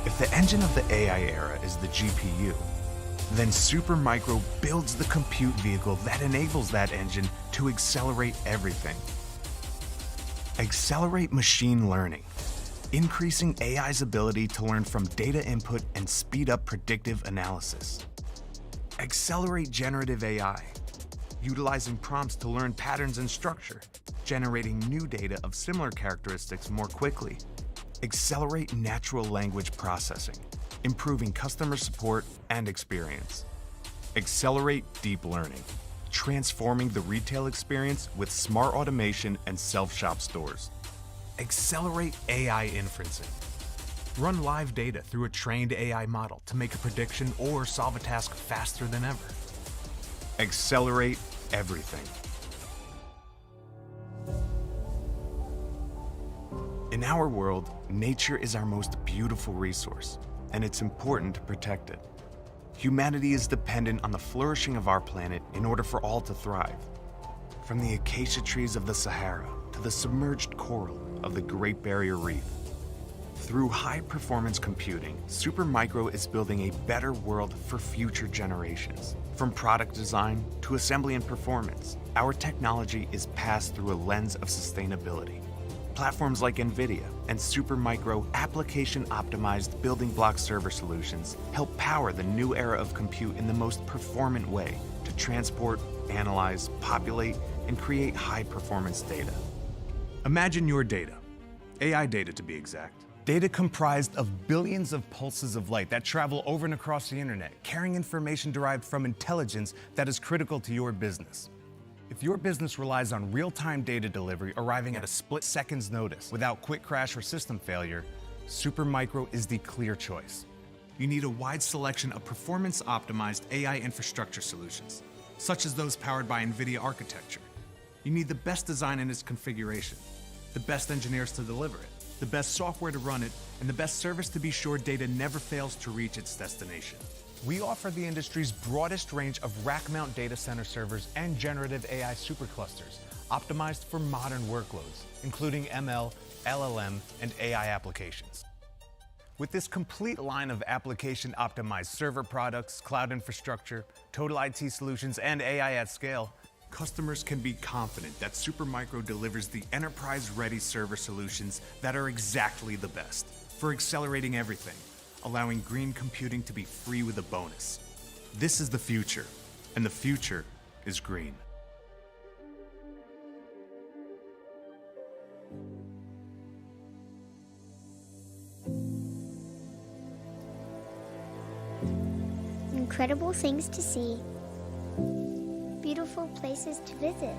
If the engine of the AI era is the GPU, then Supermicro builds the compute vehicle that enables that engine to accelerate everything. Accelerate machine learning, increasing AI's ability to learn from data input and speed up predictive analysis. Accelerate generative AI, utilizing prompts to learn patterns and structure, generating new data of similar characteristics more quickly. Accelerate natural language processing, improving customer support and experience. Accelerate deep learning, transforming the retail experience with smart automation and self-shop stores. Accelerate AI inferencing. Run live data through a trained AI model to make a prediction or solve a task faster than ever. Accelerate everything. In our world, nature is our most beautiful resource, and it's important to protect it. Humanity is dependent on the flourishing of our planet in order for all to thrive. From the acacia trees of the Sahara to the submerged coral of the Great Barrier Reef. Through high-performance computing, Supermicro is building a better world for future generations. From product design to assembly and performance, our technology is passed through a lens of sustainability. Platforms like Nvidia and Supermicro application-optimized building block server solutions help power the new era of compute in the most performant way to transport, analyze, populate, and create high-performance data. Imagine your data, AI data to be exact. Data comprised of billions of pulses of light that travel over and across the internet, carrying information derived from intelligence that is critical to your business. If your business relies on real-time data delivery arriving at a split second's notice without quick crash or system failure, Supermicro is the clear choice. You need a wide selection of performance-optimized AI infrastructure solutions, such as those powered by Nvidia architecture. You need the best design in its configuration, the best engineers to deliver it, the best software to run it, and the best service to be sure data never fails to reach its destination. We offer the industry's broadest range of rack-mount data center servers and generative AI superclusters, optimized for modern workloads, including ML, LLM, and AI applications. With this complete line of application-optimized server products, cloud infrastructure, total IT solutions, and AI at scale, customers can be confident that Supermicro delivers the enterprise-ready server solutions that are exactly the best for accelerating everything, allowing green computing to be free with a bonus. This is the future, and the future is green. Incredible things to see. Beautiful places to visit.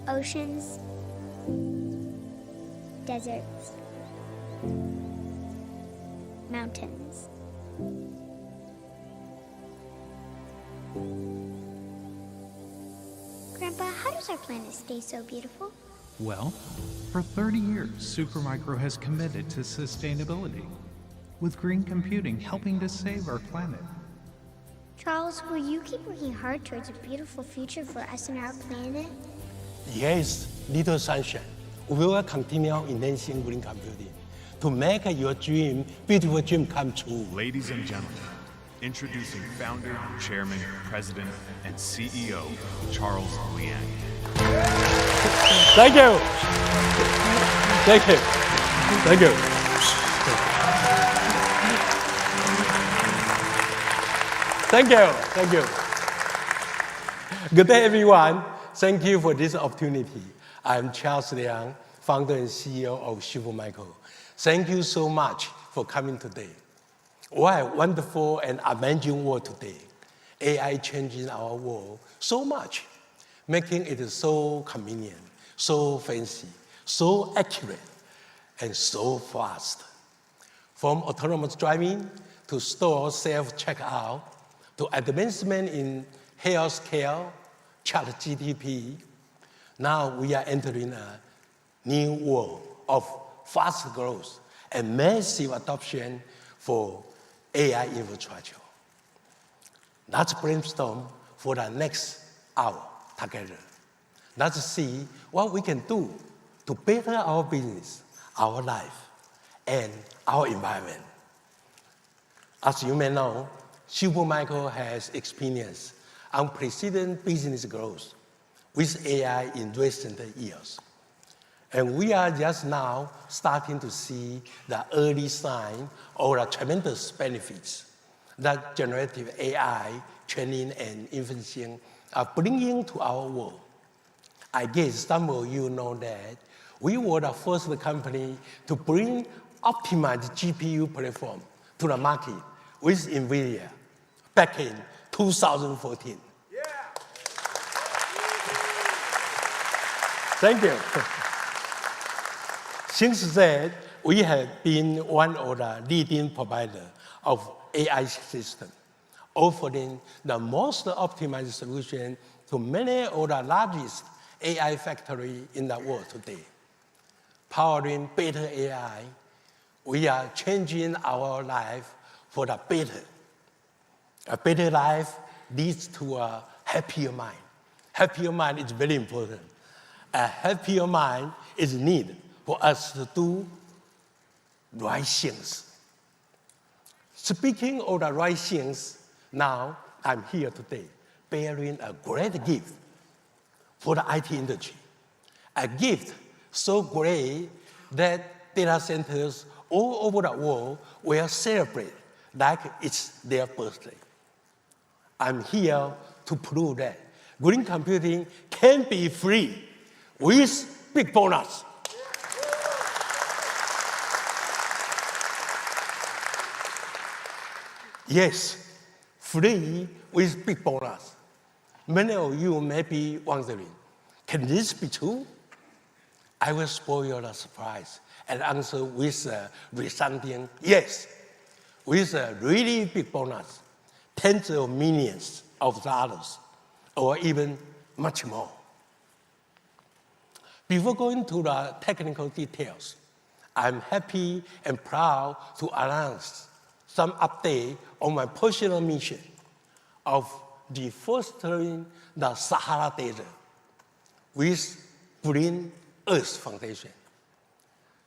Oceans, deserts, mountains. Grandpa, how does our planet stay so beautiful? Well, for 30 years, Supermicro has committed to sustainability, with green computing helping to save our planet. Charles, will you keep working hard towards a beautiful future for us and our planet? Yes, little sunshine. We will continue enhancing green computing to make your dream, beautiful dream come true. Ladies and gentlemen, introducing founder, chairman, president, and CEO, Charles Liang. Thank you. Thank you. Thank you. Thank you. Thank you. Good day, everyone. Thank you for this opportunity. I'm Charles Liang, founder and CEO of Supermicro. Thank you so much for coming today. What a wonderful and amazing world today. AI changing our world so much, making it so convenient, so fancy, so accurate, and so fast. From autonomous driving to store self-checkout, to advancement in healthcare, ChatGPT, now we are entering a new world of fast growth and massive adoption for AI infrastructure. Let's brainstorm for the next hour together. Let's see what we can do to better our business, our life, and our environment. As you may know, Supermicro has experienced unprecedented business growth with AI in recent years. And we are just now starting to see the early sign of the tremendous benefits that generative AI training and inferencing are bringing to our world. I guess some of you know that we were the first company to bring optimized GPU platform to the market with Nvidia back in 2014. Yeah. Thank you. Since then, we have been one of the leading providers of AI systems, offering the most optimized solution to many of the largest AI factories in the world today. Powering better AI, we are changing our life for the better. A better life leads to a happier mind. Happier mind is very important. A happier mind is needed for us to do right things. Speaking of the right things, now I'm here today bearing a great gift for the IT industry. A gift so great that data centers all over the world will celebrate like it's their birthday. I'm here to prove that green computing can be free with big bonus. Yes, free with big bonus. Many of you may be wondering, can this be true? I will spoil the surprise and answer with a resounding yes, with a really big bonus, tens of millions of dollars, or even much more. Before going to the technical details, I'm happy and proud to announce some update on my personal mission of fostering the Sahara Desert with Green Earth Foundation,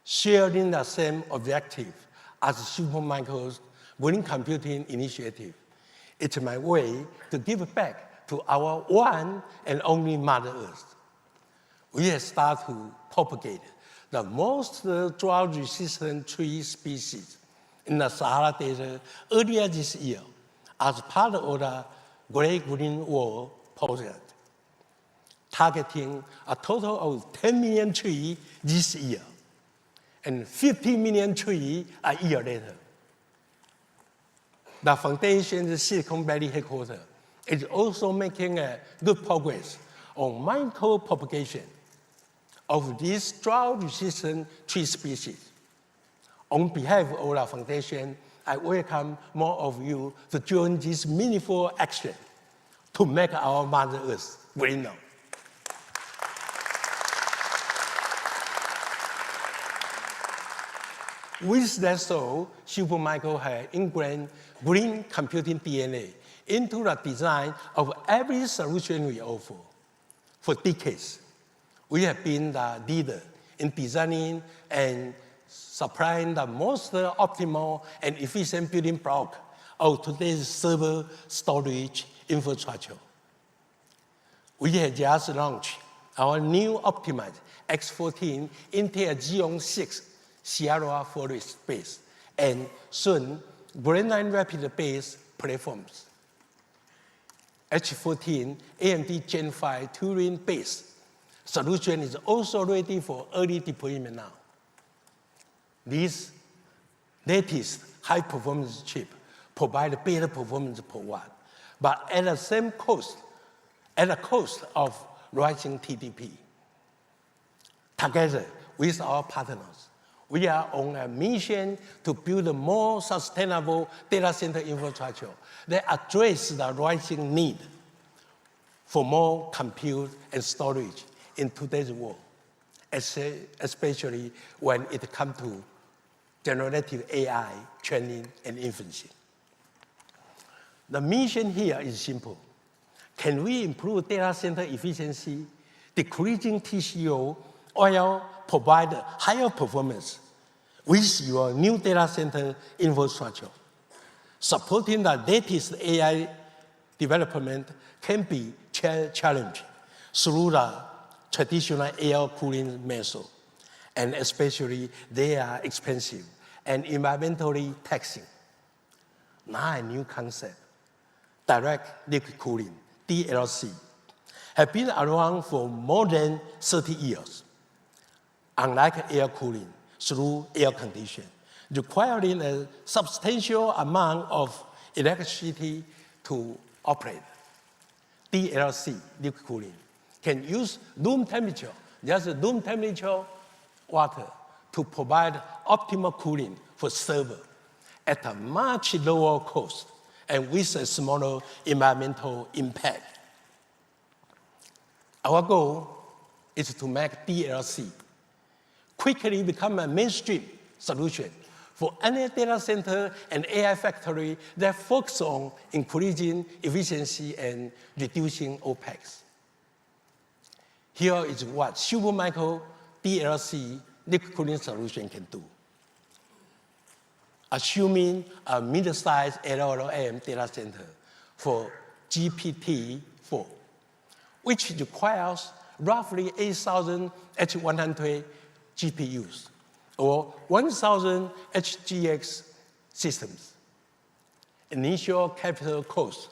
sharing the same objective as Supermicro's Green Computing Initiative. It's my way to give back to our one and only Mother Earth. We have started to propagate the most drought-resistant tree species in the Sahara Desert earlier this year as part of the Great Green Wall project, targeting a total of 10 million trees this year and 50 million trees a year later. The foundation's Silicon Valley headquarters is also making good progress on micro-propagation of these drought-resistant tree species. On behalf of the foundation, I welcome more of you to join this meaningful action to make our Mother Earth greener. With that so, Supermicro has ingrained green computing DNA into the design of every solution we offer. For decades, we have been the leader in designing and supplying the most optimal and efficient building block of today's server storage infrastructure. We have just launched our new optimized X14 Intel Xeon 6 Sierra Forest-based and soon Granite Rapids-based platforms. H14 AMD Gen 5 Turing-based solution is also ready for early deployment now. These latest high-performance chips provide better performance per watt, but at the same cost, at the cost of rising TDP. Together with our partners, we are on a mission to build a more sustainable data center infrastructure that addresses the rising need for more compute and storage in today's world, especially when it comes to generative AI training and inferencing. The mission here is simple. Can we improve data center efficiency, decreasing TCO, while provide higher performance with your new data center infrastructure. Supporting the latest AI development can be challenging through the traditional air cooling method, and especially they are expensive and environmentally taxing. Now a new concept, direct liquid cooling, DLC, have been around for more than 30 years. Unlike air cooling through air conditioning, requiring a substantial amount of electricity to operate. DLC, liquid cooling, can use room temperature, just room temperature water, to provide optimal cooling for server at a much lower cost and with a smaller environmental impact. Our goal is to make DLC quickly become a mainstream solution for any data center and AI factory that focus on increasing efficiency and reducing OPEX. Here is what Supermicro DLC liquid cooling solution can do. Assuming a mid-sized LLM data center for GPT-4, which requires roughly 8,000 H100 GPUs or 1,000 HGX systems. Initial capital cost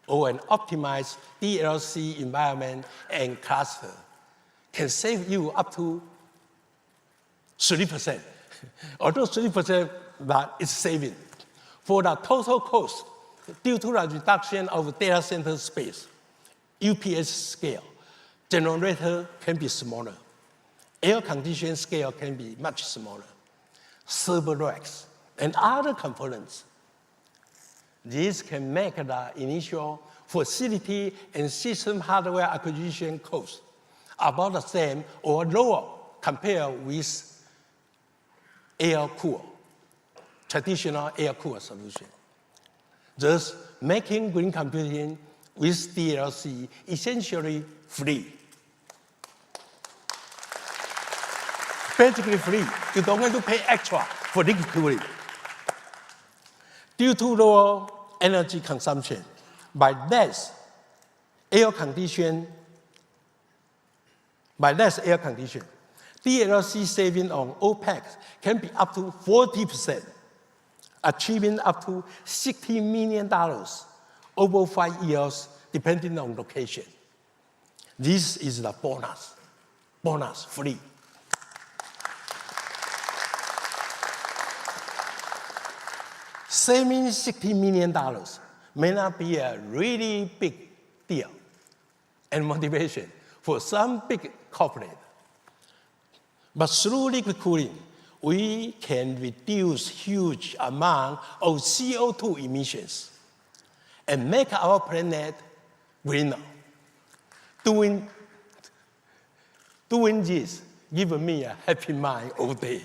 or an optimized DLC environment and cluster can save you up to 30%. Although 30%, but it's saving. For the total cost, due to the reduction of data center space, UPS scale, generator can be smaller. Air conditioning scale can be much smaller. Server racks and other components. These can make the initial facility and system hardware acquisition cost about the same or lower compared with air-cooled, traditional air-cooled solution. Thus, making green computing with DLC essentially free. Basically free. You don't have to pay extra for liquid cooling. Due to lower energy consumption by less air conditioning, DLC saving on OPEX can be up to 40%, achieving up to $60 million over 5 years, depending on location. This is the bonus, free. Saving $60 million may not be a really big deal and motivation for some big corporate. But through liquid cooling, we can reduce huge amount of CO2 emissions and make our planet greener. Doing this gives me a happy mind all day,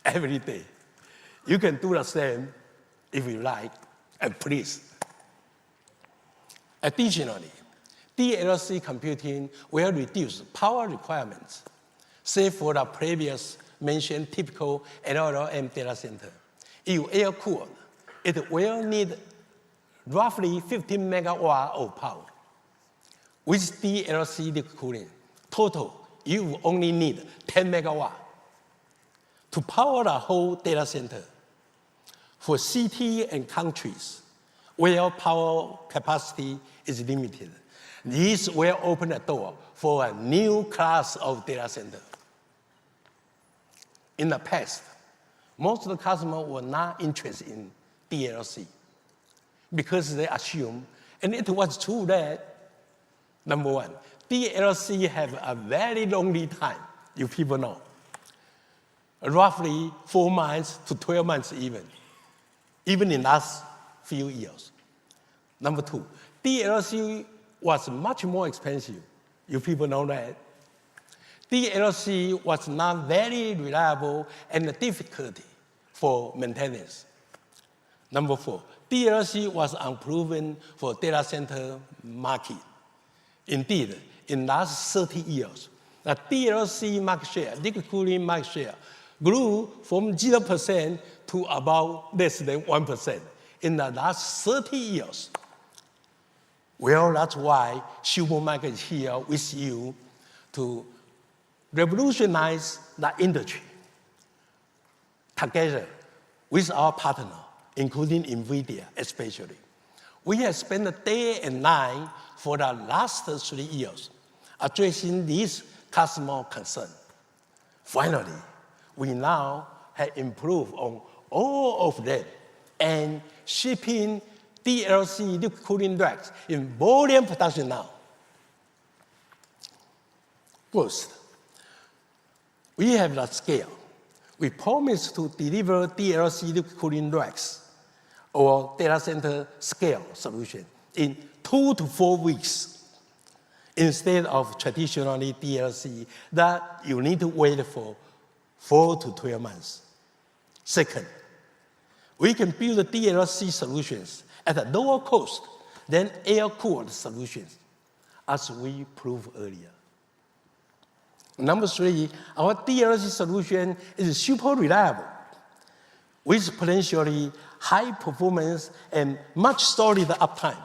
every day. You can do the same if you like, and please. Additionally, DLC computing will reduce power requirements, save for the previous mentioned typical LLM data center. If air-cooled, it will need roughly 15 megawatts of power. With DLC liquid cooling, total, you will only need 10 megawatts to power the whole data center. For cities and countries where power capacity is limited, this will open the door for a new class of data center. In the past, most of the customers were not interested in DLC because they assumed, and it was true that, number one, DLC have a very long lead time, you people know, roughly 4 months to 12 months even in last few years. Number two, DLC was much more expensive. You people know that. DLC was not very reliable and difficult for maintenance. Number four, DLC was unproven for data center market. Indeed, in last 30 years, the DLC market share, liquid cooling market share, grew from 0% to about less than 1% in the last 30 years. Well, that's why Supermicro is here with you to revolutionize the industry together with our partner, including Nvidia especially. We have spent day and night for the last 3 years addressing these customer concerns. Finally, we now have improved on all of them and shipping DLC liquid cooling racks in volume production now. First, we have the scale. We promise to deliver DLC liquid cooling racks or data center scale solution in 2 to 4 weeks instead of traditionally DLC that you need to wait for 4 to 12 months. Second, we can build DLC solutions at a lower cost than air-cooled solutions, as we proved earlier. Number 3, our DLC solution is super reliable with potentially high performance and much solid uptime.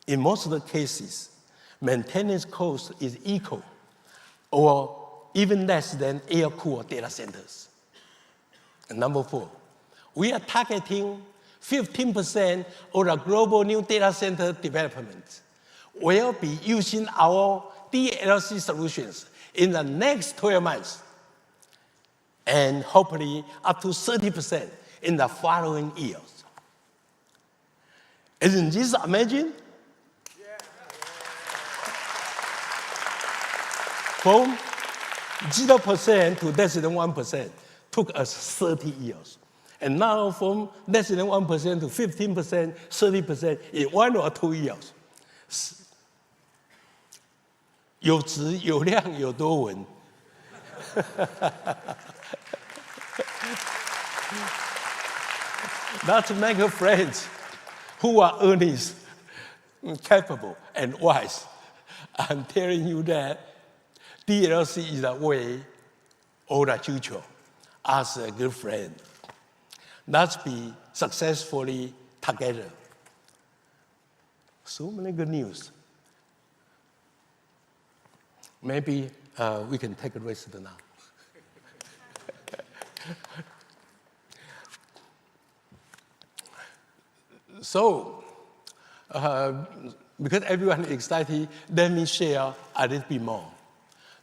In most of the cases, maintenance cost is equal or even less than air-cooled data centers. And number 4, we are targeting 15% of the global new data center development will be using our DLC solutions in the next 12 months, and hopefully up to 30% in the following years. Isn't this amazing? From 0% to less than 1% took us 30 years. And now from less than 1% to 15%, 30% in 1 or 2 years. 有质有量有多稳。Not to make friends who are earnest, capable, and wise. I'm telling you that DLC is the way of the future as a good friend. Let's be successfully together. So many good news. Maybe we can take a rest now. So, because everyone is excited, let me share a little bit more.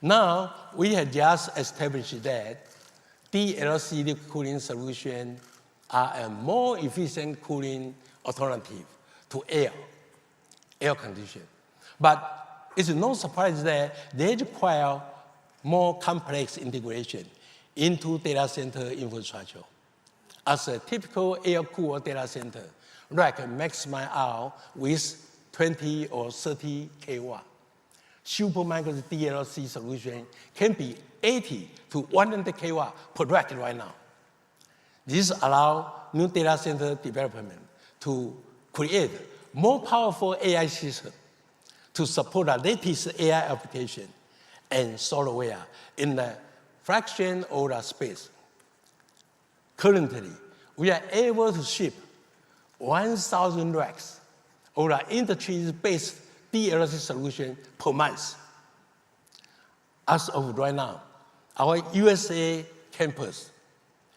Now, we have just established that DLC liquid cooling solutions are a more efficient cooling alternative to air conditioning. But it's no surprise that they require more complex integration into data center infrastructure. As a typical air-cooled data center, rack maximize out with 20 or 30 kW. Supermicro's DLC solution can be 80 to 100 kW per rack right now. This allows new data center development to create more powerful AI systems to support the latest AI application and software in the fraction of the space. Currently, we are able to ship 1,000 racks of the industry's best DLC solution per month. As of right now, our USA campus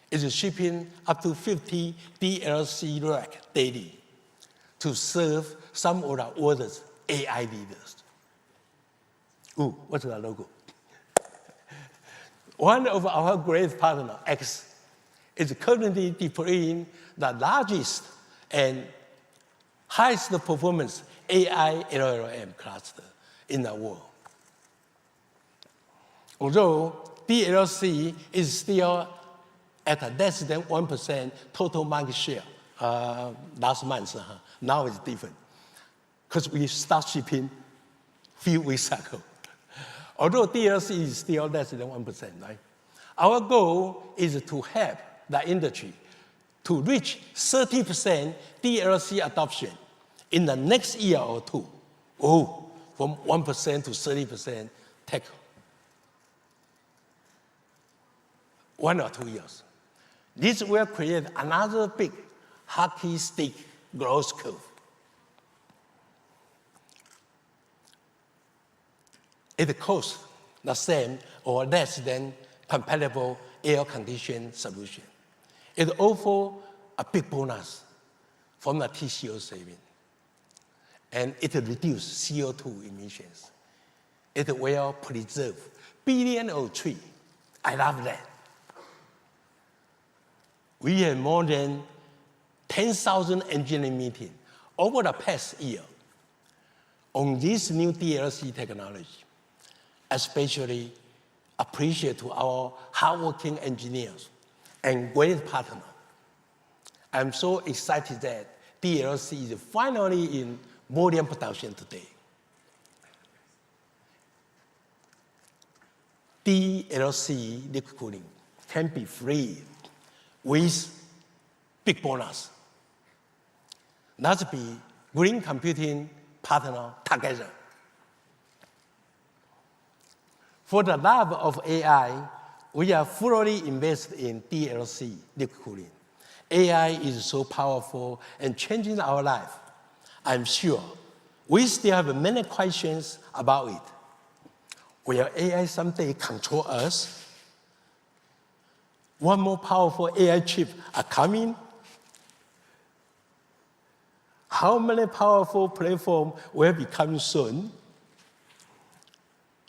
is shipping up to 50 DLC racks daily to serve some of the world's AI leaders. Ooh, what's the logo? One of our great partners, X, is currently deploying the largest and highest performance AI LLM cluster in the world. Although DLC is still at less than 1% total market share last month, now it's different, because we start shipping a few weeks ago. Although DLC is still less than 1%, right? Our goal is to help the industry to reach 30% DLC adoption in the next year or two. Oh, from 1% to 30% take 1 or 2 years. This will create another big hockey stick growth curve. It costs the same or less than compatible air-conditioned solution. It offers a big bonus from the TCO saving. And it reduces CO2 emissions. It will preserve billions of trees. I love that. We had more than 10,000 engineering meetings over the past year on this new DLC technology, especially appreciate to our hardworking engineers and great partners. I'm so excited that DLC is finally in volume production today. DLC liquid cooling can be free with big bonus. Let's be green computing partner together. For the love of AI, we are fully invested in DLC liquid cooling. AI is so powerful and changing our life. I'm sure we still have many questions about it. Will AI someday control us? What more powerful AI chips are coming? How many powerful platforms will be coming soon?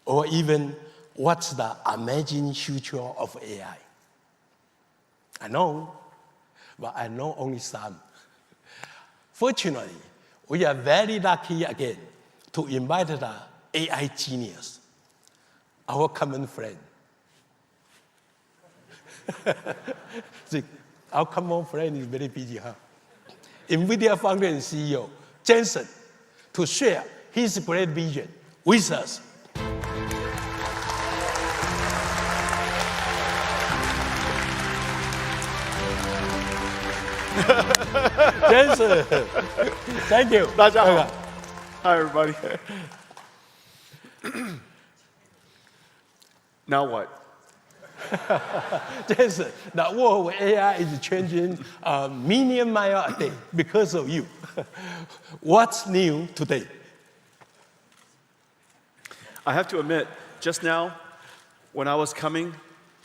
Or even, what's the amazing future of AI? I know, but I know only some. Fortunately, we are very lucky again to invite the AI genius, our common friend. See, our common friend is very busy, huh? Nvidia founder and CEO, Jensen, to share his great vision with us. Jensen, thank you. 大家好。Hi, everybody. Now what? Jensen, the world of AI is changing a million miles a day because of you. What's new today? I have to admit, just now, when I was coming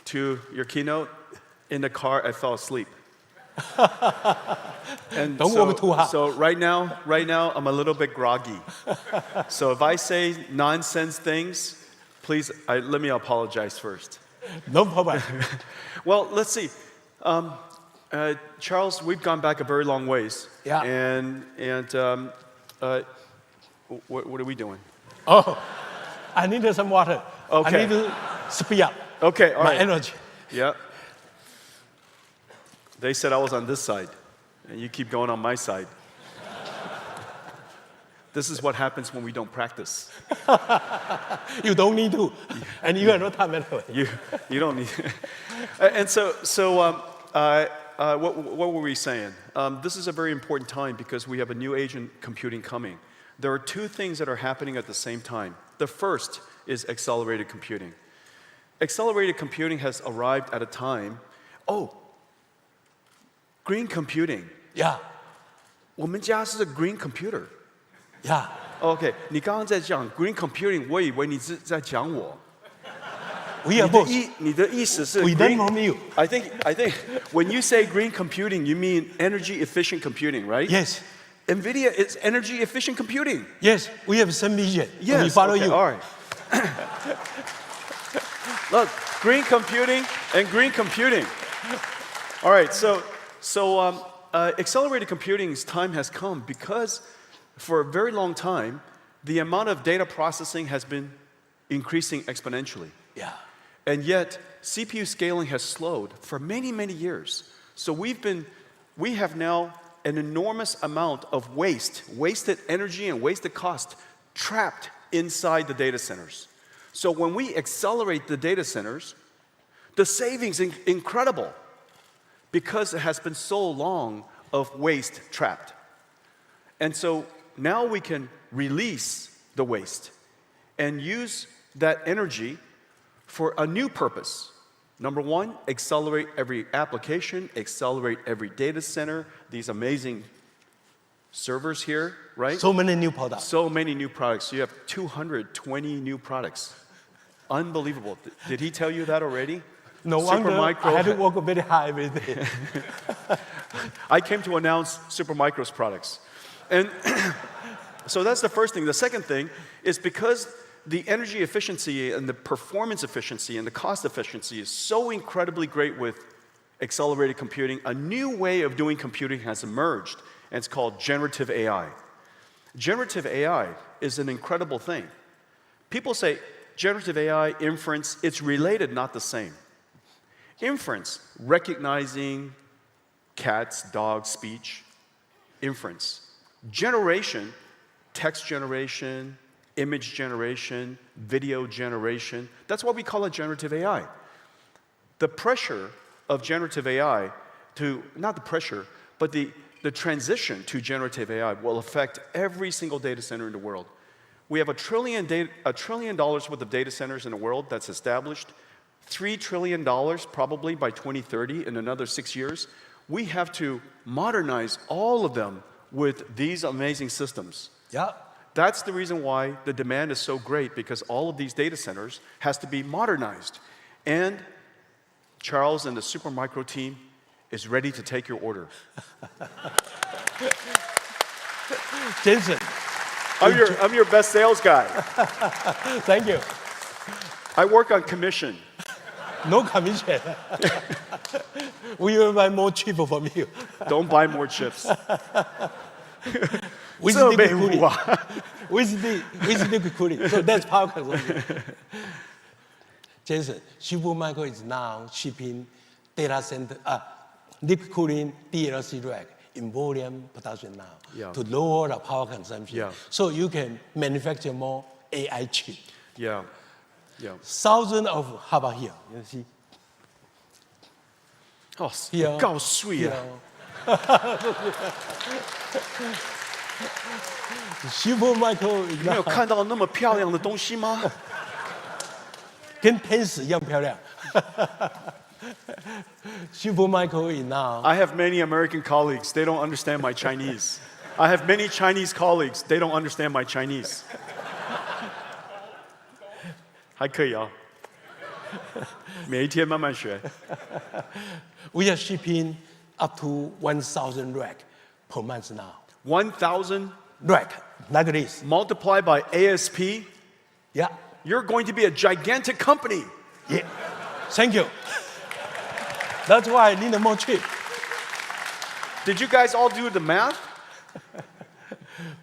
to your keynote, in the car, I fell asleep. And Don't work too hard. So right now, I'm a little bit groggy. So if I say nonsense things, please, let me apologize first. No problem. Well, let's see. Charles, we've gone back a very long ways. Yeah. And what are we doing? Oh, I need some water. Okay. I need to speed up Okay, all my right. energy. Yeah. They said I was on this side, and you keep going on my side. This is what happens when we don't practice. You don't need to, and you are not time anyway. You don't need. And so what were we saying? This is a very important time because we have a new age in computing coming. There are two things that are happening at the same time. The first is accelerated computing. Accelerated computing has arrived at a time. Oh, green computing. Yeah, 我们家是 green computer. yeah. OK， 你刚刚在讲 green computing， 我以为你是在讲我。 We are both. 你的意思是 We learn green- from you. I think when you say green computing, you mean energy efficient computing, right? Yes, Nvidia is energy efficient computing. yes. We have some vision. Yes. We follow okay, you. All right. Look, green computing and green computing. All right. So accelerated computing's time has come because for a very long time, the amount of data processing has been increasing exponentially. Yeah. And yet, CPU scaling has slowed for many, many years. So we have now an enormous amount of wasted energy and wasted cost trapped inside the data centers. So when we accelerate the data centers, the savings is incredible because it has been so long of waste trapped. And so now we can release the waste and use that energy for a new purpose. Number one, accelerate every application, accelerate every data center, these amazing servers here, right? So many new products. So many new products. You have 220 new products. Unbelievable. Did he tell you that already? No wonder I had to work very hard every day. I came to announce Supermicro's products. And so that's the first thing. The second thing is because the energy efficiency and the performance efficiency and the cost efficiency is so incredibly great with accelerated computing, a new way of doing computing has emerged, and it's called generative AI. Generative AI is an incredible thing. People say generative AI, inference, it's related, not the same. Inference, recognizing cats, dogs, speech, inference. Generation, text generation, image generation, video generation. That's why we call it generative AI. The pressure of generative AI not the pressure, but the transition to generative AI will affect every single data center in the world. We have $1 trillion worth of data centers in the world that's established, $3 trillion probably by 2030 in another 6 years. We have to modernize all of them with these amazing systems. Yeah. That's the reason why the demand is so great, because all of these data centers has to be modernized. And Charles and the Supermicro team is ready to take your order. Jensen. I'm your best sales guy. Thank you. I work on commission. No commission. We will buy more chip from you. Don't buy more chips. With liquid cooling. With liquid cooling. So that's power consumption. Jensen, Supermicro is now shipping data center, liquid cooling DLC rack in volume production now to lower the power consumption. Yeah. So you can manufacture more AI chip. Yeah. Yeah. Thousands of, how about here? You see? Oh, Here. 够水啊！ Supermicro 你没有看到那么漂亮的东西吗？跟天使一样漂亮。Supermicro is now. I have many American colleagues. They don't understand my Chinese. I have many Chinese colleagues. They don't understand my Chinese. 还可以啊，每一天慢慢学。We are shipping up to 1,000 rack per month now. 1,000 Rack, like this. multiplied by ASP. Yeah. You're going to be a gigantic company. Yeah. Thank you. That's why I need more chip. Did you guys all do the math?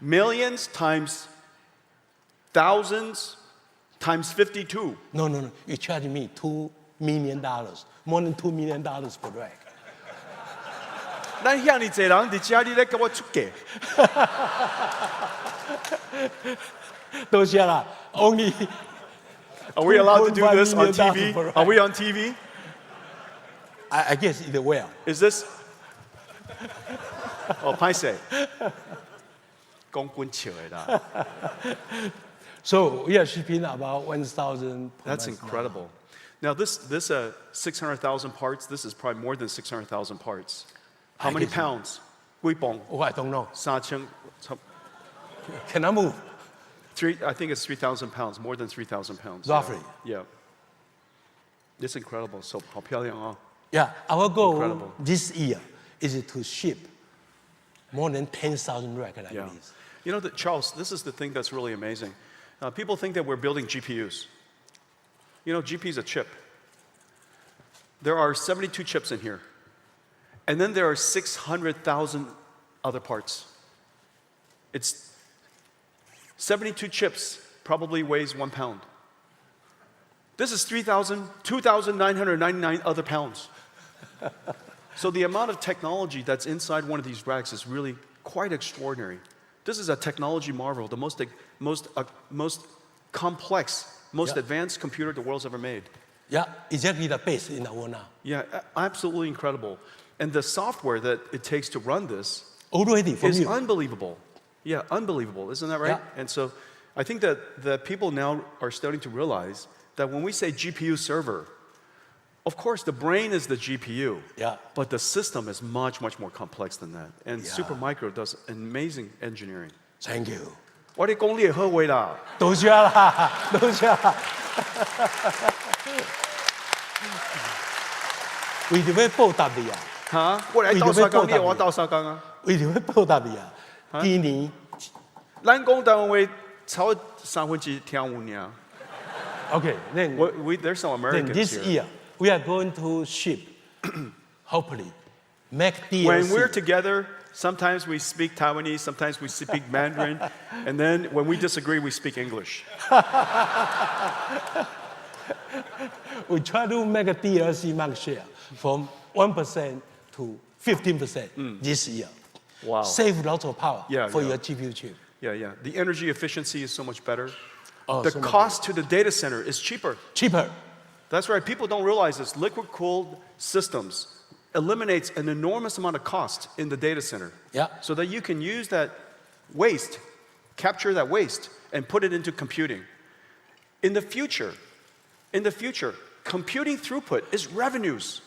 Millions times thousands times 52. No. You charge me $2 million, more than $2 million per rack. 咱遐尼侪人伫家里咧给我出价， 多谢啦. Only. Are we allowed to do this on $2.5 TV? million Are we on TV? I guess it will. Is this? Oh, 歹勢，講滾笑的啦。 So we are shipping about 1,000 per That's month incredible. Now this 600,000 parts. This is probably more than 600,000 parts. How many pounds? 幾磅？ now. Oh, I don't know. 3,000. Can I move? I think it's 3,000 pounds. More than 3,000 pounds. Roughly. Yeah. It's incredible. So 好漂亮啊。 Yeah, our goal Incredible. this year is to ship more than 10,000 racks like Yeah. this. You know, Charles, this is the thing that's really amazing. People think that we're building GPUs. You know, GPU is a chip. There are 72 chips in here. And then there are 600,000 other parts. It's 72 chips, probably weighs 1 pound. This is 2,999 other pounds. So the amount of technology that's inside one of these racks is really quite extraordinary. This is a technology marvel, the most complex, most advanced computer the world's ever made. Yeah, exactly the base in the world now. Yeah, absolutely incredible. And the software that it takes to run this Already from is you. unbelievable. Yeah, unbelievable. Isn't that right? Yeah. And so I think that people now are starting to realize that when we say GPU server, Of course, the brain is the GPU. Yeah. But the system is much, much more complex than that. And Yeah. Supermicro does amazing engineering. Thank you. 我哋功力好偉大。多謝啦，多謝啦。為咗要報答你啊，嚇！我嚟鬥沙工，你又我鬥沙工啊！為咗要報答你啊，今年咱講單位超3分之聽有呢。 OK， then There's some then Americans this here. year we are going to ship, hopefully, make When we're DLC. together, sometimes we speak Taiwanese, sometimes we speak Mandarin, and then when we disagree, we speak English. We try to make a DLC market share from 1% to 15% this year. Wow. Save lots of power Yeah, for yeah. your GPU chip. Yeah. The energy efficiency is so much better. Oh, The so much cost to the data center is cheaper. Cheaper. That's right. People don't realize this. Liquid-cooled systems eliminates an enormous amount of cost in the data center. Yeah. So that you can use that waste, capture that waste, and put it into computing. In the future, computing throughput is revenues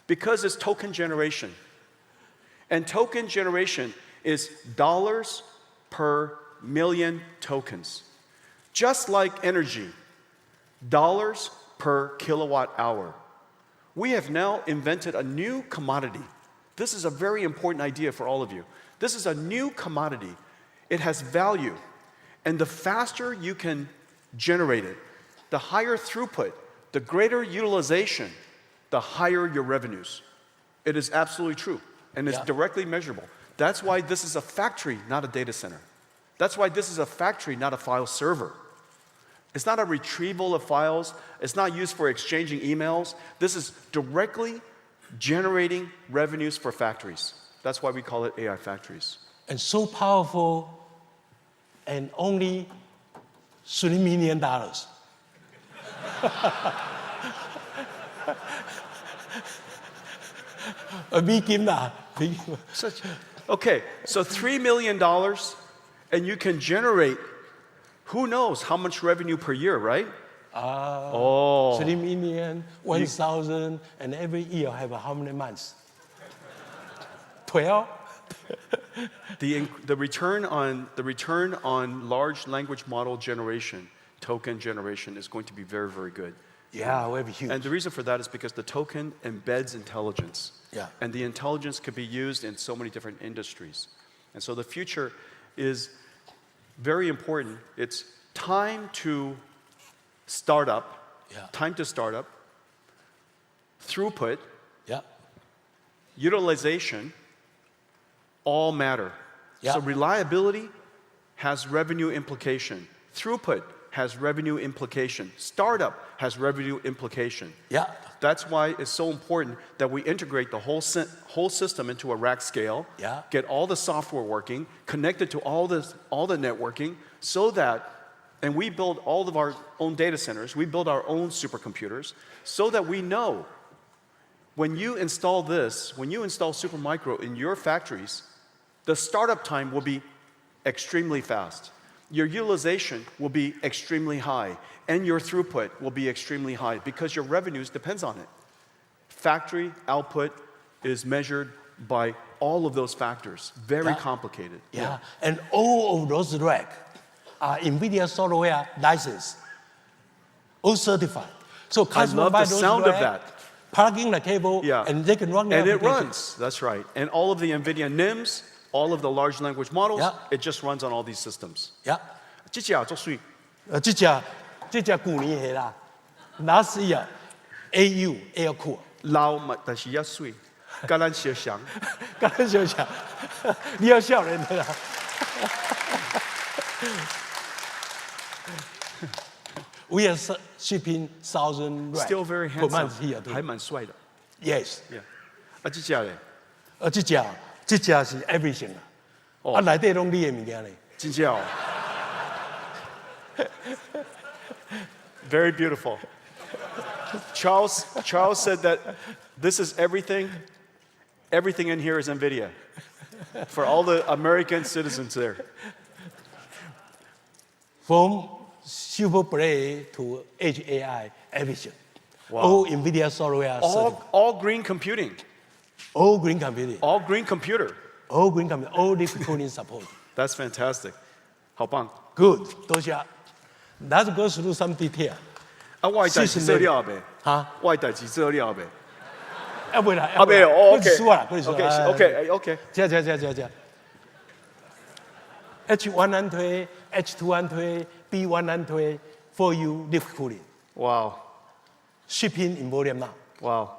because it's token generation. And token generation is dollars per million tokens. Just like energy, dollars per kilowatt hour. We have now invented a new commodity. This is a very important idea for all of you. This is a new commodity. It has value. And the faster you can generate it, the higher throughput, the greater utilization, the higher your revenues. It is absolutely true. And it's Yeah. directly measurable. That's why this is a factory, not a data center. That's why this is a factory, not a file server. It's not a retrieval of files. It's not used for exchanging emails. This is directly generating revenues for factories. That's why we call it AI factories. And so powerful, and only $3 million. Okay, so $3 million, and you can generate who knows how much revenue per year, right? 3 million, 1,000, and every year have how many months? 12? The return on large language model generation, token generation, is going to be very, very good. Yeah, we have huge. And the reason for that is because the token embeds intelligence. Yeah. And the intelligence could be used in so many different industries. And so the future is very important. It's time to start up, throughput, Yeah. utilization, all matter. Yeah. So reliability has revenue implication. Throughput has revenue implication. Startup has revenue implication. Yeah. That's why it's so important that we integrate the whole system into a rack scale, Yeah. get all the software working, connect it to all the networking, so that, and we build all of our own data centers, we build our own supercomputers, so that we know when you install this, when you install Supermicro in your factories, the startup time will be extremely fast. Your utilization will be extremely high, and your throughput will be extremely high because your revenues depends on it. Factory output is measured by all of those factors. Very Yeah. complicated. Yeah. And all of those racks are NVIDIA software licensed, all certified. So I customer love buy the those sound of racks, that. plug in the cable, Yeah. and they can run the And it application. runs, that's right. And all of the NVIDIA NIMs, all of the large language models, Yeah. it just runs on all these systems. Yeah. 这只做水，这只旧年的啦，last year AU air cool，老嘛，但是也水，跟咱相像。刚才就讲，你要笑人的啦。We are shipping 1,000 racks Still very per month handsome， here. 还蛮帅的。 Yes， Yeah， 这只嘞，这只是 everything 啊，哦内底拢你的物件嘞。真正哦。Very beautiful. Charles said that this is everything. Everything in here is NVIDIA. For all the American citizens there. From super play to Edge AI, everything. All Nvidia software certified. All green computing. All green computing. All green computer. All green computing. All liquid cooling support. That's fantastic. 好棒。 Good. 多谢。Let's go through some detail. 啊，我的代志做了呗。哈？我的代志做了呗。啊，不啦，啊，没有。哦，OK。说啦，跟你说。OK。这。H100, H200, B100 for you liquid cooling. Wow. Shipping in volume now. Wow.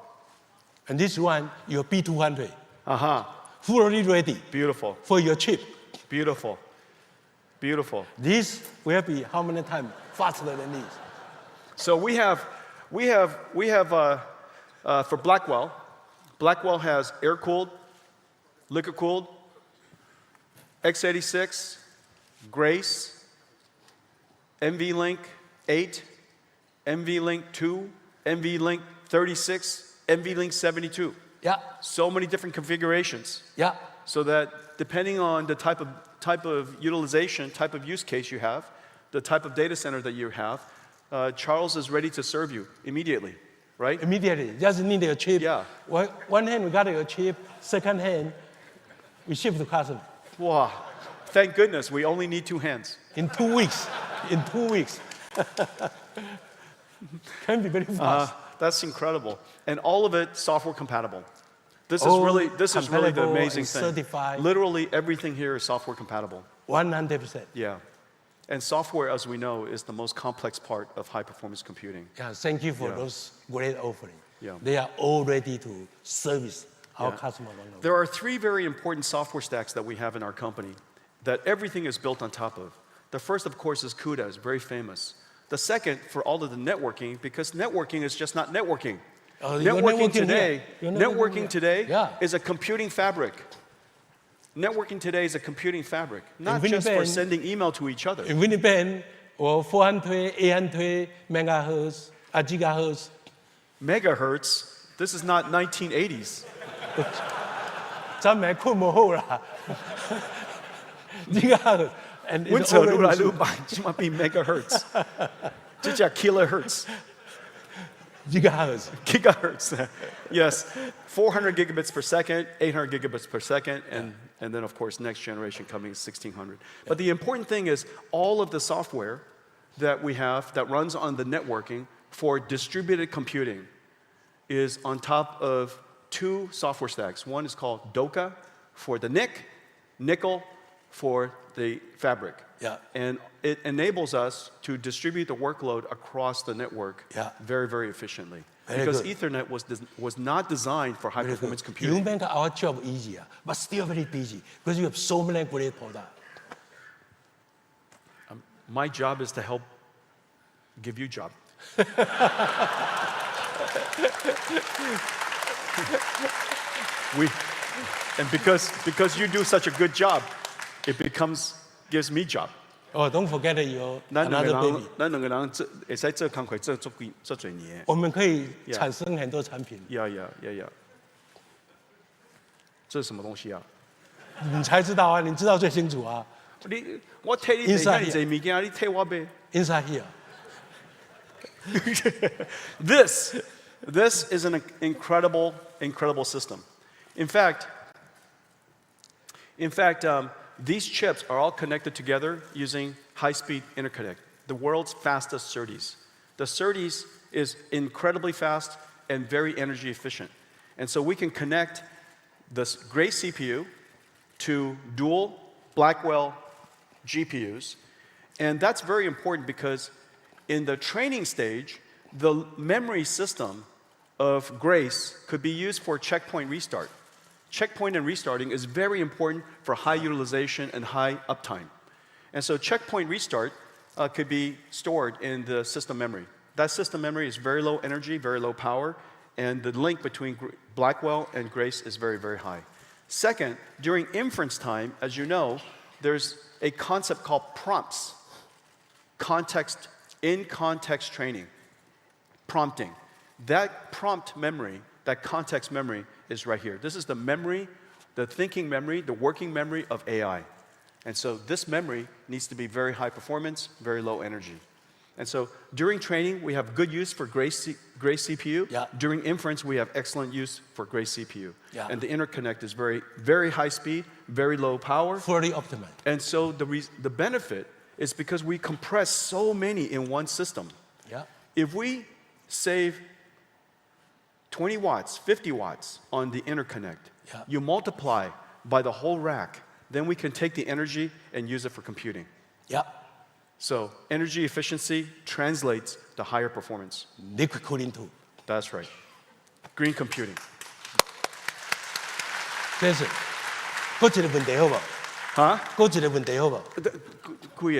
And this one, your B200. Fully ready. Beautiful. For your chip. Beautiful. This will be how many times faster than this? So we have for Blackwell. Blackwell has air-cooled, liquid-cooled, x86, Grace, NVLink 8, NVLink 2, NVLink 36, NVLink 72. Yeah. So many different configurations. Yeah. So that depending on the type of utilization, type of use case you have, the type of data center that you have, Charles is ready to serve you immediately, right? Immediately. Just need a chip. Yeah. One hand we got your chip, second hand we ship to customer. Wow. Thank goodness we only need 2 hands. In 2 weeks. Can be very fast. That's incredible. And all of it software compatible. This is really the amazing thing. Certified. Literally everything here is software compatible. 100%. Yeah. And software, as we know, is the most complex part of high-performance computing. Yeah, thank you for those great offerings. Yeah. They are all ready to service our customer. There are 3 very important software stacks that we have in our company that everything is built on top of. The first, of course, is CUDA. It's very famous. The second, for all of the networking, because networking is just not networking. Networking today is a computing fabric. Networking today is a computing fabric, not just for sending email to each other. InfiniBand or 400, 800 megahertz, gigahertz. Megahertz? This is not 1980s. 真係困冇好啦。gigahertz. And it's might be megahertz. 這叫 kilohertz. Gigahertz. Yes. 400 gigabits per second, 800 gigabits per second, and then, of course, next generation coming is 1600. But the important thing is all of the software that we have that runs on the networking for distributed computing is on top of 2 software stacks. One is called DOCA for the NIC, nickel for the fabric. Yeah. And it enables us to distribute the workload across the network very, very efficiently. Because Ethernet was not designed for high-performance computing. You make our job easier, but still very busy because you have so many great products. My job is to help give you job. And because you do such a good job, it gives me job. Oh, don't forget your another baby. 咱两个人会使做工课做多年。我们可以产生很多产品。Yeah. 这是什么东西啊？你才知道啊，你知道最清楚啊。我替你买这物件，你替我买。Inside here. This is an incredible system. In fact, these chips are all connected together using high-speed interconnect, the world's fastest SerDes. The SerDes is incredibly fast and very energy efficient. And so we can connect this Grace CPU to dual Blackwell GPUs. And that's very important because in the training stage, the memory system of Grace could be used for checkpoint restart. Checkpoint and restarting is very important for high utilization and high uptime. And so checkpoint restart could be stored in the system memory. That system memory is very low energy, very low power, and the link between Blackwell and Grace is very, very high. Second, during inference time, as you know, there's a concept called prompts, in-context training, prompting. That prompt memory, that context memory is right here. This is the memory, the thinking memory, the working memory of AI. And so this memory needs to be very high performance, very low energy. And so during training, we have good use for Grace CPU. Yeah. During inference, we have excellent use for Grace CPU. Yeah. And the interconnect is very, very high speed, very low power. Fully optimized. And so the benefit is because we compress so many in one system. Yeah. If we save 20 watts, 50 watts on the interconnect, Yeah. you multiply by the whole rack, then we can take the energy and use it for computing. Yeah. So energy efficiency translates to higher performance. Liquid cooling too. That's right. Green computing. 先生，还有一个问题好不好？哈？还有一个问题好不好？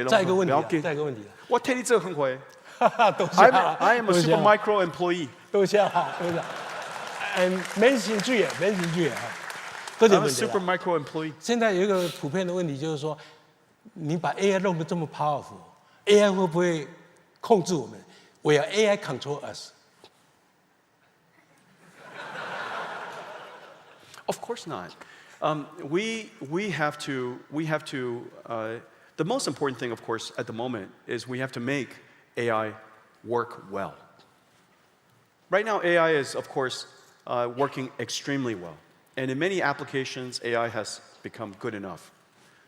再一个问题啊，再一个问题啊。我替你做很快。多謝啊 I am a 多謝 super 啊 micro employee. 多謝啊，多謝。免錢注意，免錢注意啊。還有一個 I'm a 問題 super 啦。 micro employee. 現在有一個普遍的問題，就是說，你把 AI 弄得這麼 powerful，AI 會不會控制我們？Will AI control us? Of course not. We have to. The most important thing, of course, at the moment is we have to make AI work well. Right now, AI is, of course, working extremely well, and in many applications, AI has become good enough.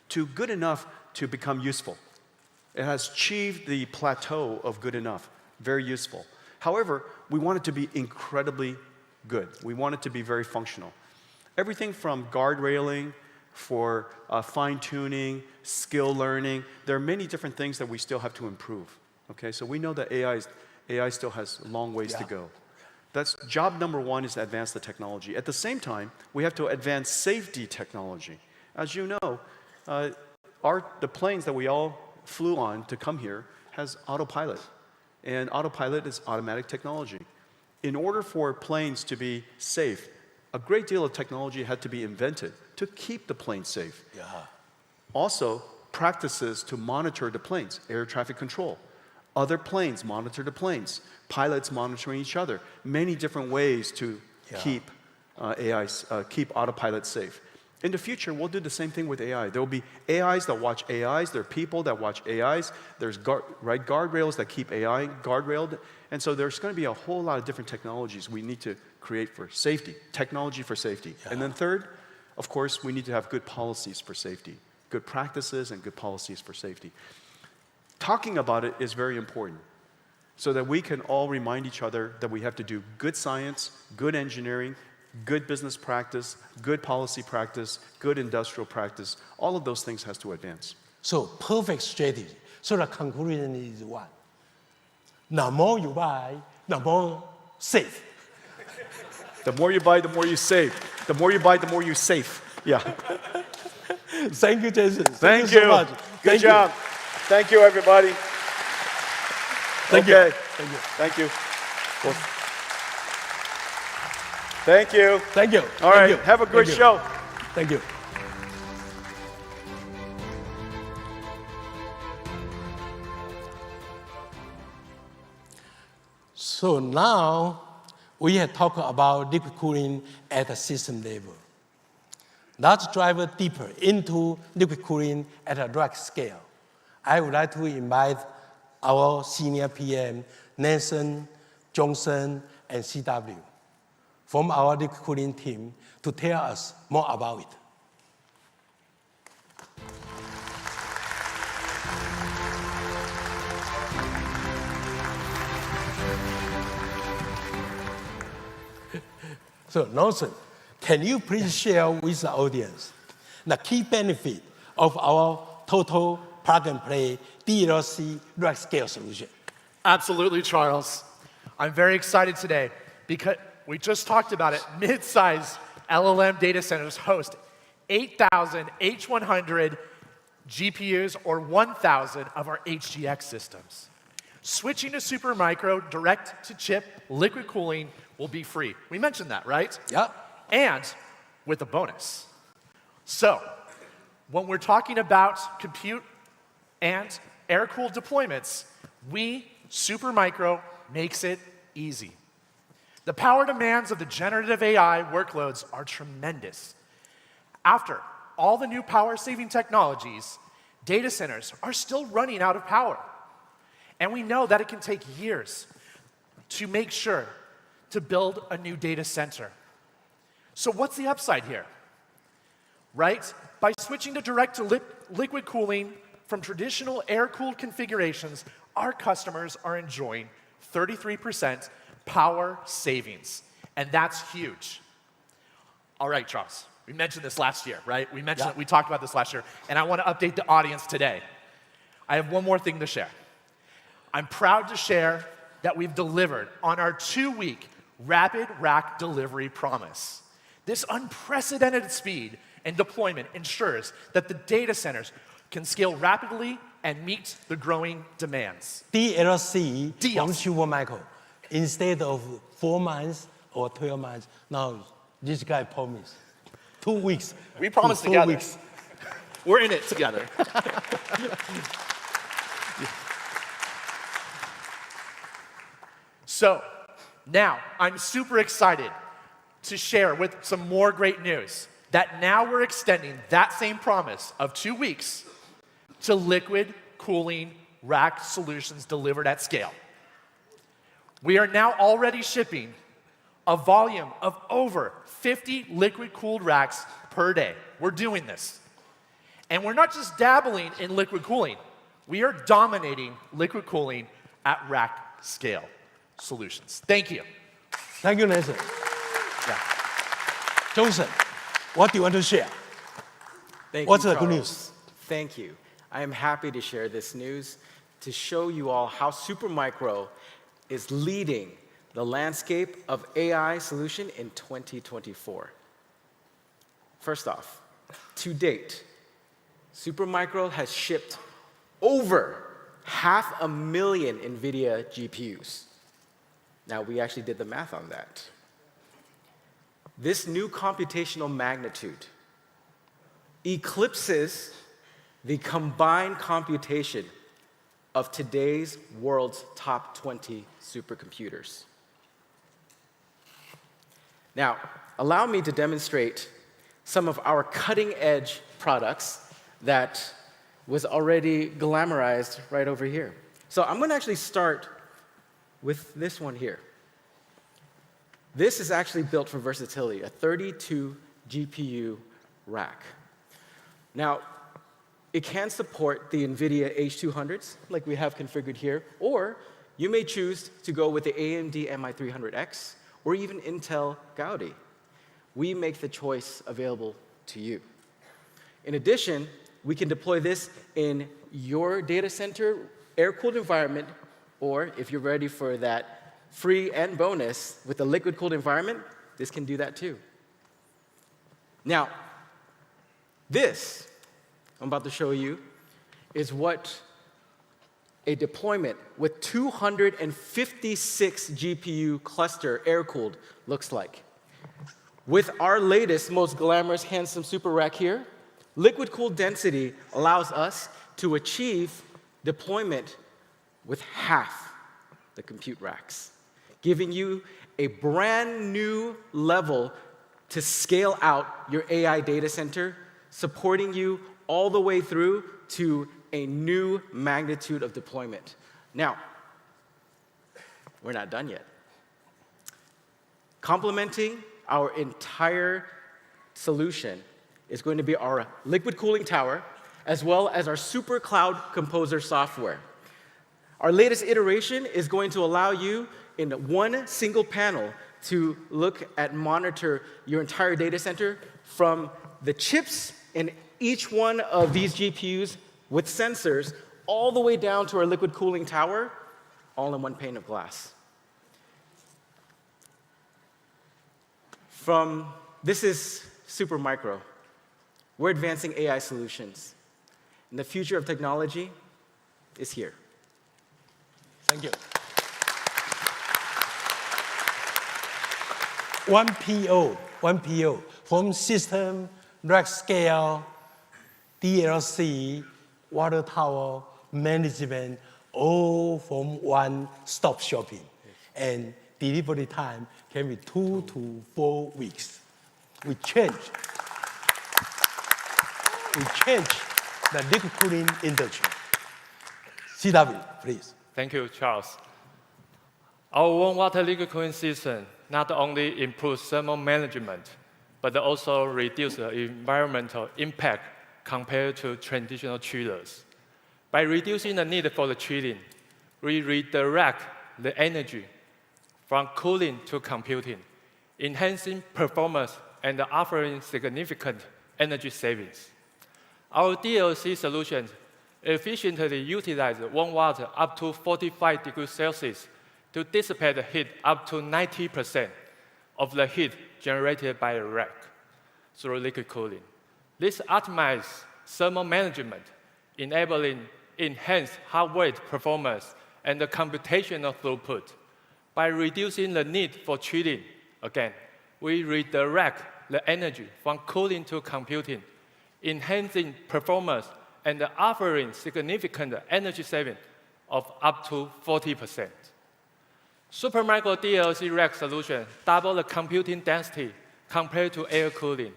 Good enough to become useful. It has achieved the plateau of good enough, very useful. However, we want it to be incredibly good. We want it to be very functional. Everything from guardrailing, for fine-tuning, skill learning, there are many different things that we still have to improve. Okay, so we know that AI still has long ways to go. That's job number one, is to advance the technology. At the same time, we have to advance safety technology. As you know, the planes that we all flew on to come here has autopilot. And autopilot is automatic technology. In order for planes to be safe, a great deal of technology had to be invented to keep the plane safe. Yeah. Also, practices to monitor the planes, air traffic control. Other planes monitor the planes, pilots monitoring each other. Many different ways to keep keep autopilot safe. In the future, we'll do the same thing with AI. There will be AIs that watch AIs. There are people that watch AIs. There's guardrails that keep AI guardrailed. And so there's going to be a whole lot of different technologies we need to create for safety, technology for safety. Yeah. And then third, of course, we need to have good policies for safety, good practices and good policies for safety. Talking about it is very important so that we can all remind each other that we have to do good science, good engineering, good business practice, good policy practice, good industrial practice. All of those things has to advance. So perfect strategy. So the conclusion is what? The more you buy, the more safe. The more you buy, the more you save. The more you buy, the more you save. Yeah. Thank you, Jason. Thank you you. so much. Good job. Thank you, everybody. Thank you. Okay. Thank you. Thank you. Well, thank you. Thank you. All Thank right. you. Have a great Thank you. show. Thank you. So now we have talked about liquid cooling at a system level. Let's dive deeper into liquid cooling at a rack scale. I would like to invite our senior PM, Nathan, Johnson, and CW, from our liquid cooling team to tell us more about it. So, Nathan, can you please share with the audience the key benefit of our total plug-and-play DLC rack scale solution? Absolutely, Charles. I'm very excited today because we just talked about it. Mid-size LLM data centers host 8,000 H100 GPUs or 1,000 of our HGX systems. Switching to Supermicro direct-to-chip liquid cooling will be free. We mentioned that, right? Yep. And with a bonus. So, when we're talking about compute and air-cooled deployments, Supermicro makes it easy. The power demands of the generative AI workloads are tremendous. After all the new power-saving technologies, data centers are still running out of power. And we know that it can take years to make sure to build a new data center. So what's the upside here? Right? By switching to direct to liquid cooling from traditional air-cooled configurations, our customers are enjoying 33% power savings. And that's huge. All right, Charles, we mentioned this last year, right? We talked about this last year, and I want to update the audience today. I have one more thing to share. I'm proud to share that we've delivered on our 2-week rapid rack delivery promise. This unprecedented speed and deployment ensures that the data centers can scale rapidly and meet the growing demands. DLC from Supermicro. Instead of 4 months or 12 months, now this guy promised 2 weeks. We promised together. 4 weeks. We're in it together. So now I'm super excited to share with some more great news that now we're extending that same promise of 2 weeks to liquid cooling rack solutions delivered at scale. We are now already shipping a volume of over 50 liquid-cooled racks per day. We're doing this. And we're not just dabbling in liquid cooling. We are dominating liquid cooling at rack scale solutions. Thank you. Thank you, Nathan. Yeah. Johnson, what do you want to share? What's the good news? Thank you. I am happy to share this news to show you all how Supermicro is leading the landscape of AI solution in 2024. First off, to date, Supermicro has shipped over 500,000 Nvidia GPUs. Now, we actually did the math on that. This new computational magnitude eclipses the combined computation of today's world's top 20 supercomputers. Now, allow me to demonstrate some of our cutting-edge products that was already glamorized right over here. So I'm going to actually start with this one here. This is actually built for versatility, a 32 GPU rack. Now, it can support the Nvidia H200s, like we have configured here, or you may choose to go with the AMD MI300X, or even Intel Gaudi. We make the choice available to you. In addition, we can deploy this in your data center air-cooled environment, or if you're ready for that free and bonus with a liquid-cooled environment, this can do that too. Now, this I'm about to show you is what a deployment with 256 GPU cluster air-cooled looks like. With our latest, most glamorous, handsome super rack here, liquid-cooled density allows us to achieve deployment with half the compute racks, giving you a brand new level to scale out your AI data center, supporting you all the way through to a new magnitude of deployment. Now, we're not done yet. Complementing our entire solution is going to be our liquid cooling tower, as well as our Super Cloud Composer software. Our latest iteration is going to allow you in one single panel to look at monitor your entire data center from the chips in each one of these GPUs with sensors all the way down to our liquid cooling tower, all in one pane of glass. This is Supermicro. We're advancing AI solutions. And the future of technology is here. Thank you. One PO from system, rack scale, DLC, water tower, management, all from one-stop shopping. And delivery time can be 2 to 4 weeks. We change the liquid cooling industry. CW, please. Thank you, Charles. Our warm water liquid cooling system not only improves thermal management, but also reduces the environmental impact compared to traditional chillers. By reducing the need for the chilling, we redirect the energy from cooling to computing, enhancing performance and offering significant energy savings. Our DLC solutions efficiently utilize warm water up to 45 degrees Celsius to dissipate the heat up to 90% of the heat generated by the rack through liquid cooling. This optimizes thermal management, enabling enhanced heart rate performance and the computational throughput. By reducing the need for chilling, again, we redirect the energy from cooling to computing, enhancing performance and offering significant energy saving of up to 40%. Supermicro DLC rack solution double the computing density compared to air cooling.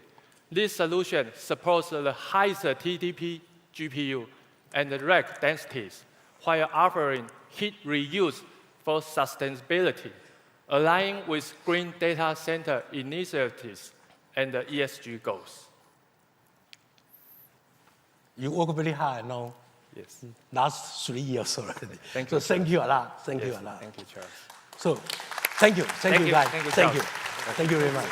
This solution supports the highest TDP GPU and rack densities while offering heat reuse for sustainability, aligning with green data center initiatives and the ESG goals. You work very hard now. Yes. Last 3 years already. Thank so you, thank you a lot. Thank Yes, you a lot. Thank you, Charles. So, thank you. Thank you, guys. Thank you, Thank you. Charles. Thank you very much.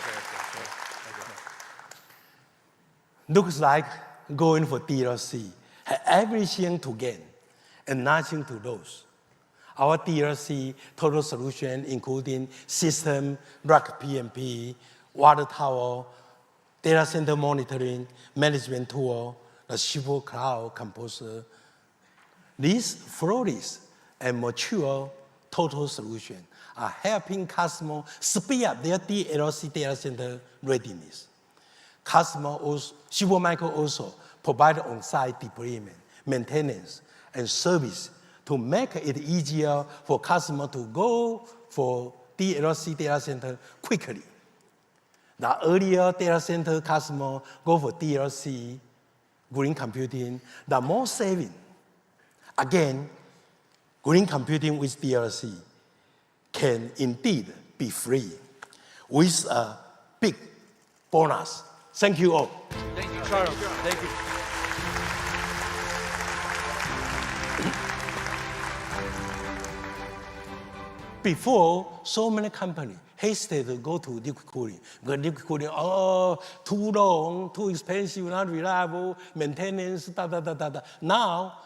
Looks like going for DLC had everything to gain and nothing to lose. Our DLC total solution, including system, rack PMP, water tower, data center monitoring, management tool, the Super Cloud Composer. These flawless and mature total solutions are helping customers speed up their DLC data center readiness. Supermicro also provide on-site deployment, maintenance, and service to make it easier for customers to go for DLC data center quickly. The earlier data center customer go for DLC, green computing, the more saving. Again, green computing with DLC can indeed be free with a big bonus. Thank you all. Thank you, Charles. Thank you. Before, so many companies hesitate to go to liquid cooling. Because liquid cooling, too long, too expensive, not reliable, maintenance, Now,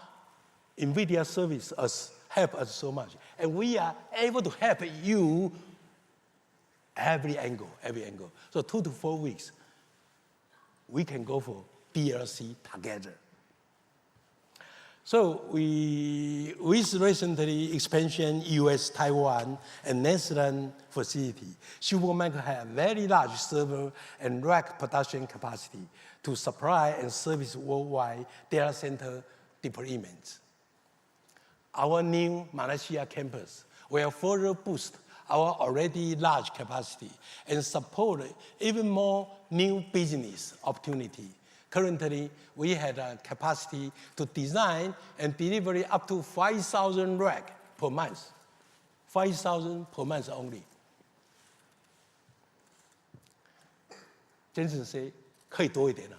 Nvidia service help us so much. And we are able to help you every angle. So 2 to 4 weeks, we can go for DLC together. So with recently expansion US, Taiwan, and Netherlands facility, Supermicro has very large server and rack production capacity to supply and service worldwide data center deployments. Our new Malaysia campus will further boost our already large capacity and support even more new business opportunity. Currently, we have a capacity to design and deliver up to 5,000 racks per month. 5,000 per month only. Jensen say, 可以多一点了。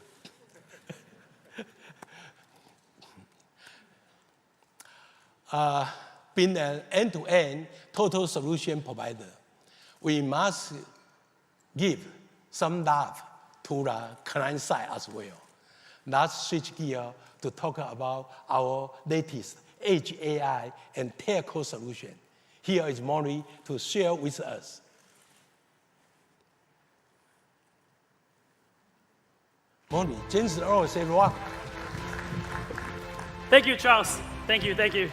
Being an end-to-end total solution provider, we must give some love to the client side as well. Let's switch gear to talk about our latest Edge AI and telco solution. Here is Maury to share with us. Maury, Jensen always say rock. Thank you, Charles. Thank you.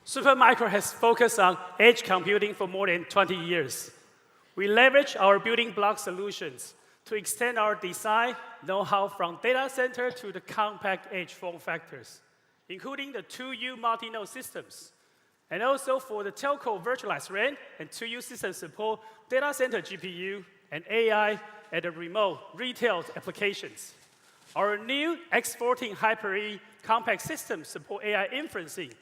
Supermicro has focused on edge computing for more than 20 years. We leverage our building block solutions to extend our design know-how from data center to the compact edge form factors, including the 2U multi-node systems, and also for the telco virtualized RAN and 2U system support data center GPU and AI and the remote retail applications. Our new X14 Hyper-E compact system support AI inferencing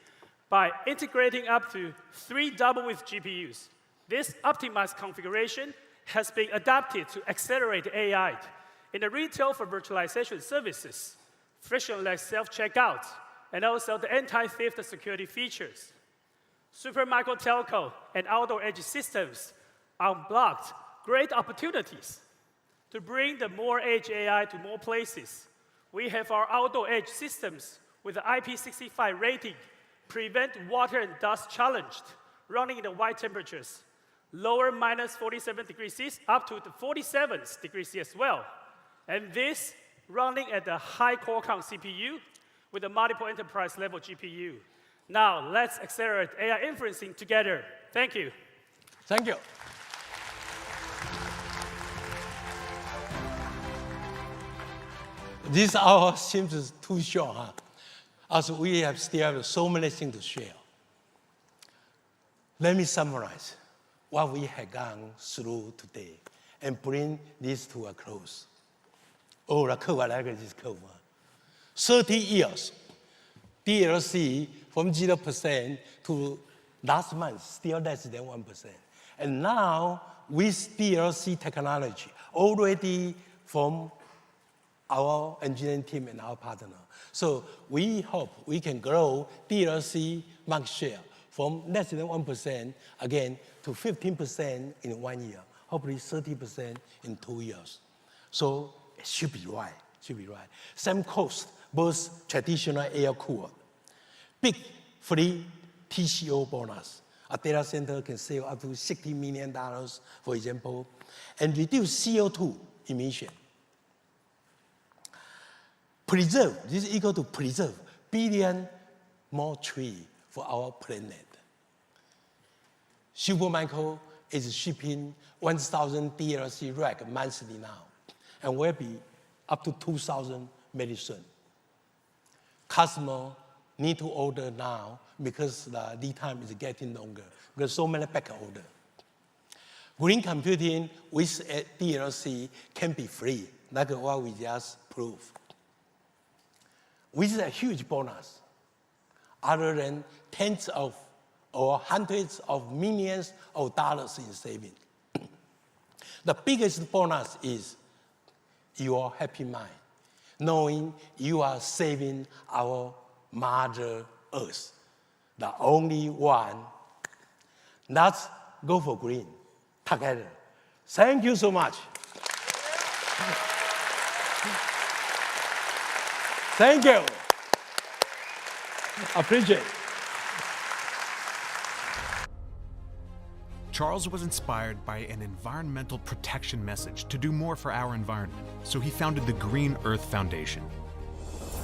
by integrating up to 3 double-width GPUs. This optimized configuration has been adapted to accelerate AI in the retail for virtualization services, frictionless self-checkout, and also the anti-theft security features. Supermicro telco and outdoor edge systems unblocked great opportunities to bring the more edge AI to more places. We have our outdoor edge systems with the IP65 rating, prevent water and dust challenged, running in the white temperatures, lower minus 47 degrees C up to the 47 degrees C as well. And this running at the high core count CPU with a multiple enterprise level GPU. Now, let's accelerate AI inferencing together. Thank you. Thank you. This hour seems too short, huh? As we still have so many things to share. Let me summarize what we have gone through today and bring this to a close. Oh, the curve, I like this curve. 30 years, DLC from 0% to last month, still less than 1%. And now, with DLC technology, already from our engineering team and our partner. So we hope we can grow DLC market share from less than 1%, again, to 15% in 1 year, hopefully 30% in 2 years. So it should be right, Same cost, both traditional air-cooled. Big free TCO bonus. A data center can save up to $60 million, for example, and reduce CO2 emission. Preserve, this is equal to preserve billion more trees for our planet. Supermicro is shipping 1,000 DLC rack monthly now, and will be up to 2,000 very soon. Customers need to order now because the lead time is getting longer, because so many back order. Green computing with DLC can be free, like what we just proved. With a huge bonus, other than tens of or hundreds of millions of dollars in savings. The biggest bonus is your happy mind, knowing you are saving our Mother Earth, the only one. Let's go for green together. Thank you so much. Thank you. Appreciate it. Charles was inspired by an environmental protection message to do more for our environment, so he founded the Green Earth Foundation.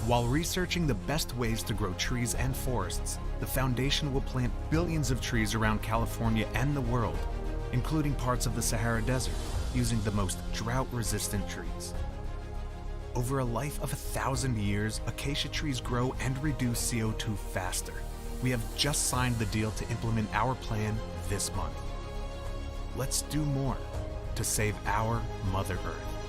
While researching the best ways to grow trees and forests, the foundation will plant billions of trees around California and the world, including parts of the Sahara Desert, using the most drought-resistant trees. Over a life of 1,000 years, acacia trees grow and reduce CO2 faster. We have just signed the deal to implement our plan this month. Let's do more to save our Mother Earth.